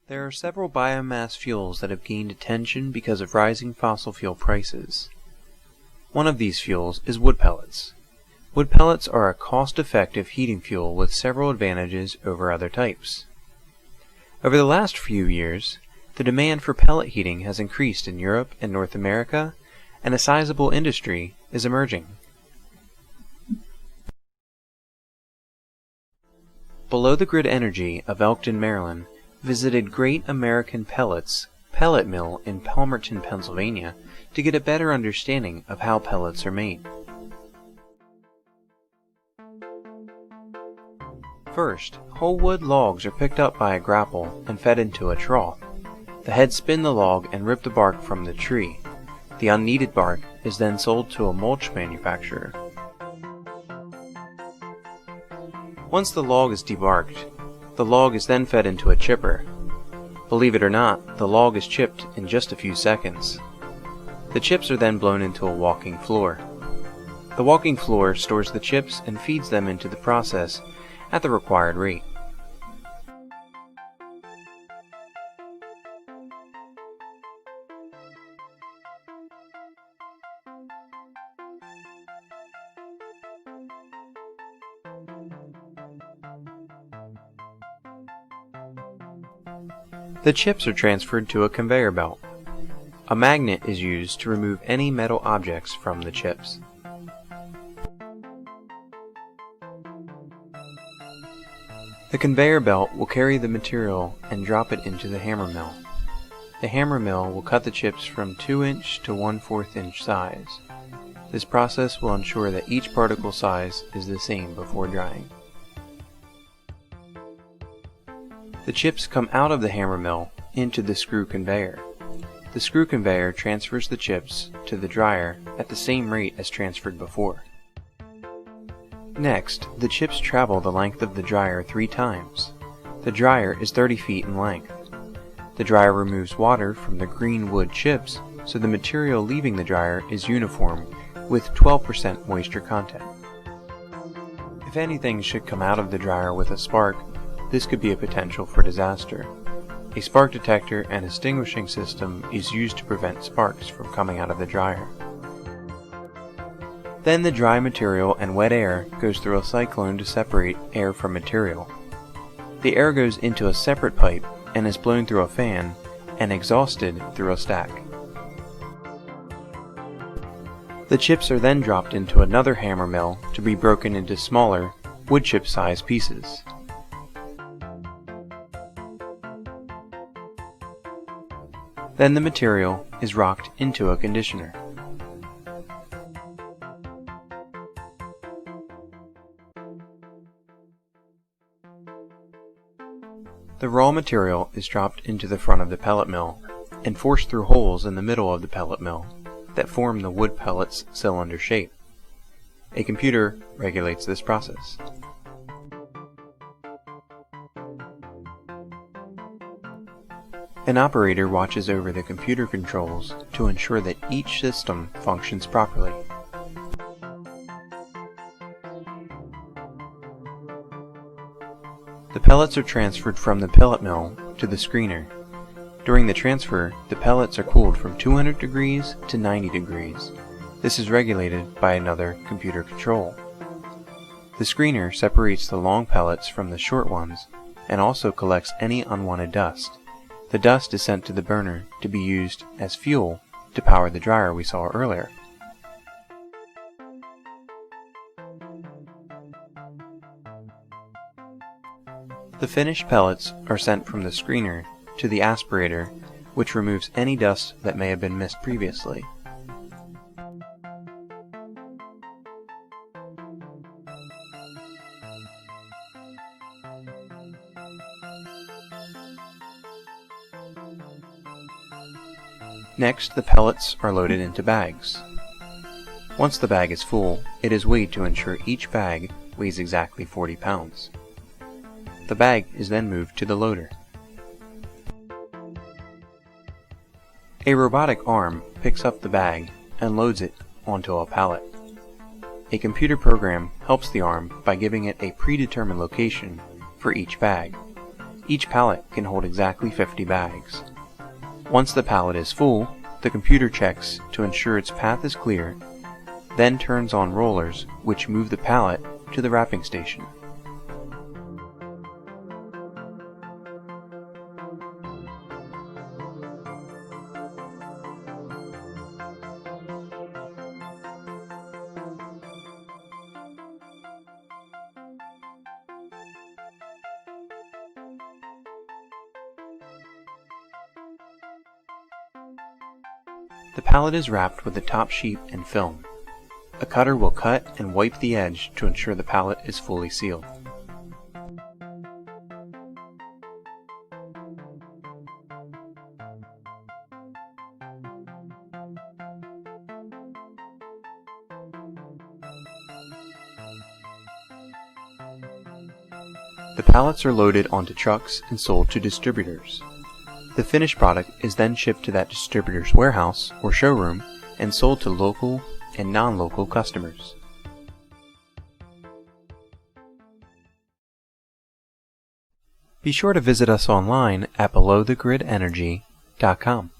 There are several biomass fuels that have gained attention because of rising fossil fuel prices. One of these fuels is wood pellets. Wood pellets are a cost-effective heating fuel with several advantages over other types. Over the last few years, the demand for pellet heating has increased in Europe and North America, and a sizable industry is emerging. Below the Grid Energy of Elkton, Maryland, visited Great American Pellets pellet mill in Palmerton, Pennsylvania, to get a better understanding of how pellets are made. First, whole wood logs are picked up by a grapple and fed into a trough. The heads spin the log and rip the bark from the tree. The unneeded bark is then sold to a mulch manufacturer. Once the log is debarked, the log is then fed into a chipper. Believe it or not, the log is chipped in just a few seconds. The chips are then blown into a walking floor. The walking floor stores the chips and feeds them into the process at the required rate. The chips are transferred to a conveyor belt. A magnet is used to remove any metal objects from the chips. The conveyor belt will carry the material and drop it into the hammer mill. The hammer mill will cut the chips from 2-inch to 1/4 inch size. This process will ensure that each particle size is the same before drying. The chips come out of the hammer mill into the screw conveyor. The screw conveyor transfers the chips to the dryer at the same rate as transferred before. Next, the chips travel the length of the dryer 3 times. The dryer is 30 feet in length. The dryer removes water from the green wood chips, so the material leaving the dryer is uniform with 12% moisture content. If anything should come out of the dryer with a spark, this could be a potential for disaster. A spark detector and extinguishing system is used to prevent sparks from coming out of the dryer. Then the dry material and wet air goes through a cyclone to separate air from material. The air goes into a separate pipe and is blown through a fan and exhausted through a stack. The chips are then dropped into another hammer mill to be broken into smaller, wood chip size pieces. Then the material is rocked into a conditioner. The raw material is dropped into the front of the pellet mill and forced through holes in the middle of the pellet mill that form the wood pellet's cylinder shape. A computer regulates this process. An operator watches over the computer controls to ensure that each system functions properly. The pellets are transferred from the pellet mill to the screener. During the transfer, the pellets are cooled from 200 degrees to 90 degrees. This is regulated by another computer control. The screener separates the long pellets from the short ones and also collects any unwanted dust. The dust is sent to the burner to be used as fuel to power the dryer we saw earlier. The finished pellets are sent from the screener to the aspirator, which removes any dust that may have been missed previously. Next, the pellets are loaded into bags. Once the bag is full, it is weighed to ensure each bag weighs exactly 40 pounds. The bag is then moved to the loader. A robotic arm picks up the bag and loads it onto a pallet. A computer program helps the arm by giving it a predetermined location for each bag. Each pallet can hold exactly 50 bags. Once the pallet is full, the computer checks to ensure its path is clear, then turns on rollers which move the pallet to the wrapping station. The pallet is wrapped with the top sheet and film. A cutter will cut and wipe the edge to ensure the pallet is fully sealed. The pallets are loaded onto trucks and sold to distributors. The finished product is then shipped to that distributor's warehouse or showroom and sold to local and non-local customers. Be sure to visit us online at belowthegridenergy.com.